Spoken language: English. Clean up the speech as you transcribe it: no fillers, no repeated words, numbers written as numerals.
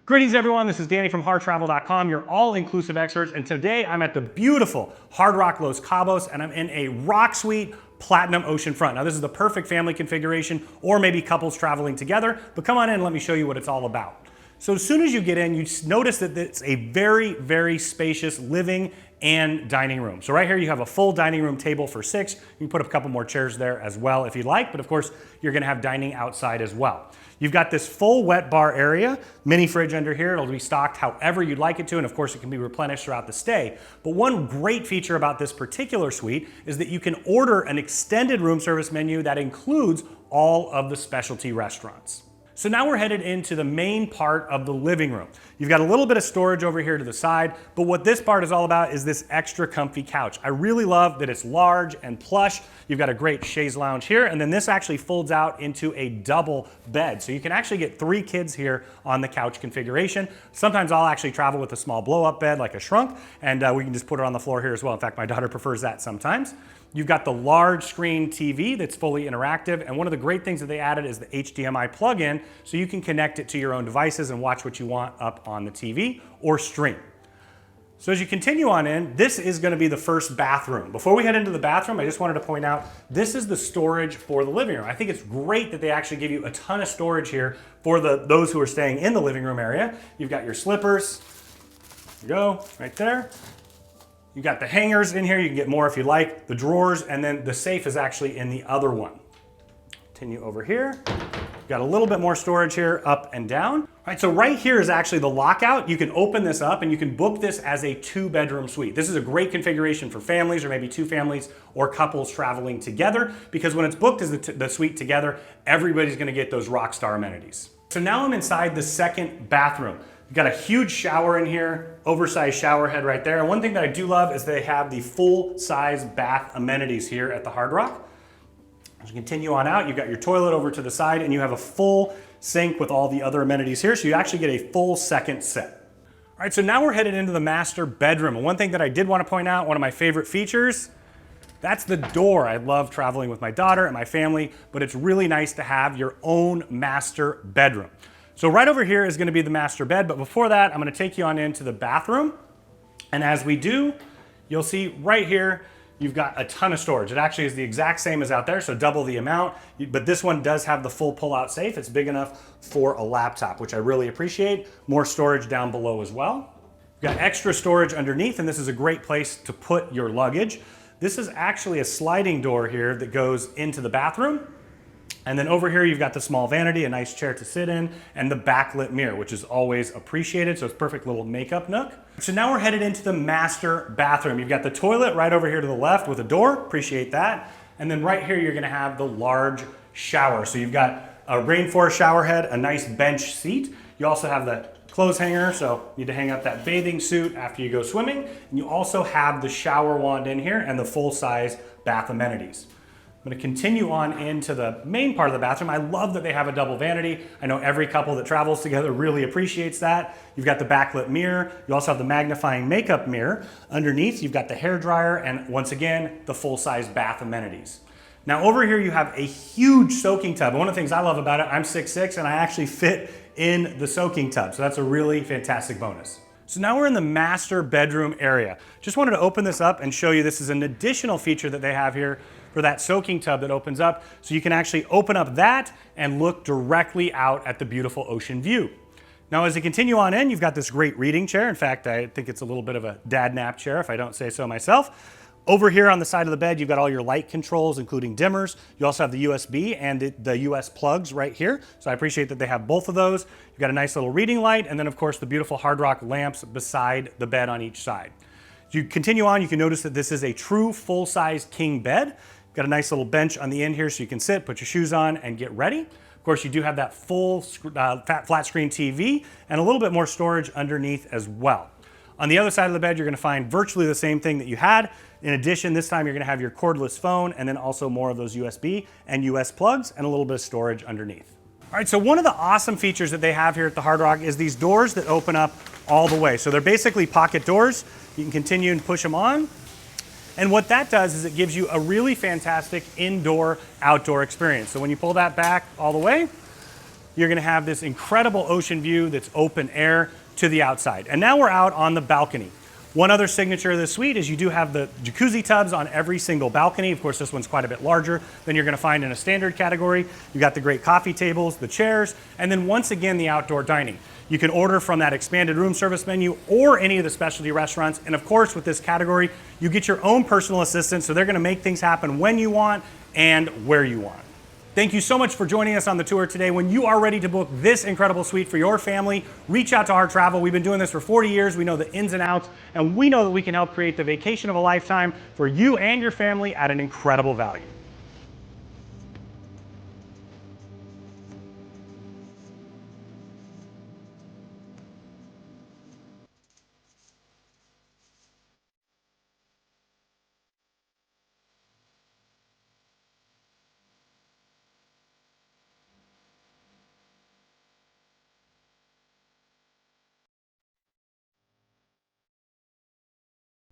Greetings everyone, this is Danny from HarrTravel.com, your all-inclusive experts, and today I'm at the beautiful Hard Rock Los Cabos and I'm in a Rock Suite Platinum Oceanfront. Now this is the perfect family configuration or maybe couples traveling together, but come on in and let me show you what it's all about. So as soon as you get in, you notice that it's a very, very spacious living and dining room. So right here you have a full dining room table for 6. You can put a couple more chairs there as well if you'd like, but of course you're gonna have dining outside as well. You've got this full wet bar area, mini fridge under here. It'll be stocked however you'd like it to, and of course it can be replenished throughout the stay. But one great feature about this particular suite is that you can order an extended room service menu that includes all of the specialty restaurants. So now we're headed into the main part of the living room. You've got a little bit of storage over here to the side, but what this part is all about is this extra comfy couch. I really love that it's large and plush. You've got a great chaise lounge here, and then this actually folds out into a double bed. So you can actually get 3 kids here on the couch configuration. Sometimes I'll actually travel with a small blow-up bed like a shrunk, and we can just put it on the floor here as well. In fact, my daughter prefers that sometimes. You've got the large screen TV that's fully interactive, and one of the great things that they added is the HDMI plug-in, so you can connect it to your own devices and watch what you want up on the TV or stream. So as you continue on in, this is going to be the first bathroom. Before we head into the bathroom, I just wanted to point out, this is the storage for the living room. I think it's great that they actually give you a ton of storage here for those who are staying in the living room area. You've got your slippers, there you go, right there. You've got the hangers in here, you can get more if you like, the drawers, and then the safe is actually in the other one. Continue over here. Got a little bit more storage here, up and down. All right, so right here is actually the lockout. You can open this up and you can book this as a 2-bedroom suite. This is a great configuration for families or maybe 2 families or couples traveling together, because when it's booked as the suite together, everybody's gonna get those rock star amenities. So now I'm inside the second bathroom. You've got a huge shower in here, oversized shower head right there. And one thing that I do love is they have the full-size bath amenities here at the Hard Rock. As you continue on out, you've got your toilet over to the side and you have a full sink with all the other amenities here, so you actually get a full second set. All right, so now we're headed into the master bedroom. And one thing that I did want to point out, one of my favorite features, that's the door. I love traveling with my daughter and my family, but it's really nice to have your own master bedroom. So right over here is going to be the master bed, but before that, I'm going to take you on into the bathroom. And as we do, you'll see right here, you've got a ton of storage. It actually is the exact same as out there, so double the amount, but this one does have the full pull-out safe. It's big enough for a laptop, which I really appreciate. More storage down below as well. You've got extra storage underneath, and this is a great place to put your luggage. This is actually a sliding door here that goes into the bathroom. And then over here, you've got the small vanity, a nice chair to sit in, and the backlit mirror, which is always appreciated. So it's a perfect little makeup nook. So now we're headed into the master bathroom. You've got the toilet right over here to the left with a door, appreciate that. And then right here, you're gonna have the large shower. So you've got a rainforest shower head, a nice bench seat. You also have the clothes hanger, so you need to hang up that bathing suit after you go swimming. And you also have the shower wand in here and the full-size bath amenities. I'm going to continue on into the main part of the bathroom. I love that they have a double vanity. I know every couple that travels together really appreciates that. You've got the backlit mirror. You also have the magnifying makeup mirror. Underneath, you've got the hair dryer and once again, the full-size bath amenities. Now over here, you have a huge soaking tub. One of the things I love about it, I'm 6'6", and I actually fit in the soaking tub. So that's a really fantastic bonus. So now we're in the master bedroom area. Just wanted to open this up and show you this is an additional feature that they have here for that soaking tub that opens up. So you can actually open up that and look directly out at the beautiful ocean view. Now as you continue on in, you've got this great reading chair. In fact, I think it's a little bit of a dad nap chair if I don't say so myself. Over here on the side of the bed, you've got all your light controls, including dimmers. You also have the USB and the US plugs right here. So I appreciate that they have both of those. You've got a nice little reading light, and then of course the beautiful Hard Rock lamps beside the bed on each side. As you continue on, you can notice that this is a true full-size king bed. You've got a nice little bench on the end here so you can sit, put your shoes on, and get ready. Of course, you do have that full flat screen TV and a little bit more storage underneath as well. On the other side of the bed, you're gonna find virtually the same thing that you had. In addition, this time you're gonna have your cordless phone and then also more of those USB and US plugs and a little bit of storage underneath. All right, so one of the awesome features that they have here at the Hard Rock is these doors that open up all the way. So they're basically pocket doors. You can continue and push them on. And what that does is it gives you a really fantastic indoor-outdoor experience. So when you pull that back all the way, you're gonna have this incredible ocean view that's open air to the outside. And now we're out on the balcony. One other signature of this suite is you do have the jacuzzi tubs on every single balcony. Of course, this one's quite a bit larger than you're gonna find in a standard category. You got the great coffee tables, the chairs, and then once again, the outdoor dining. You can order from that expanded room service menu or any of the specialty restaurants. And of course, with this category, you get your own personal assistant, so they're gonna make things happen when you want and where you want. Thank you so much for joining us on the tour today. When you are ready to book this incredible suite for your family, reach out to Harr Travel. We've been doing this for 40 years. We know the ins and outs, and we know that we can help create the vacation of a lifetime for you and your family at an incredible value.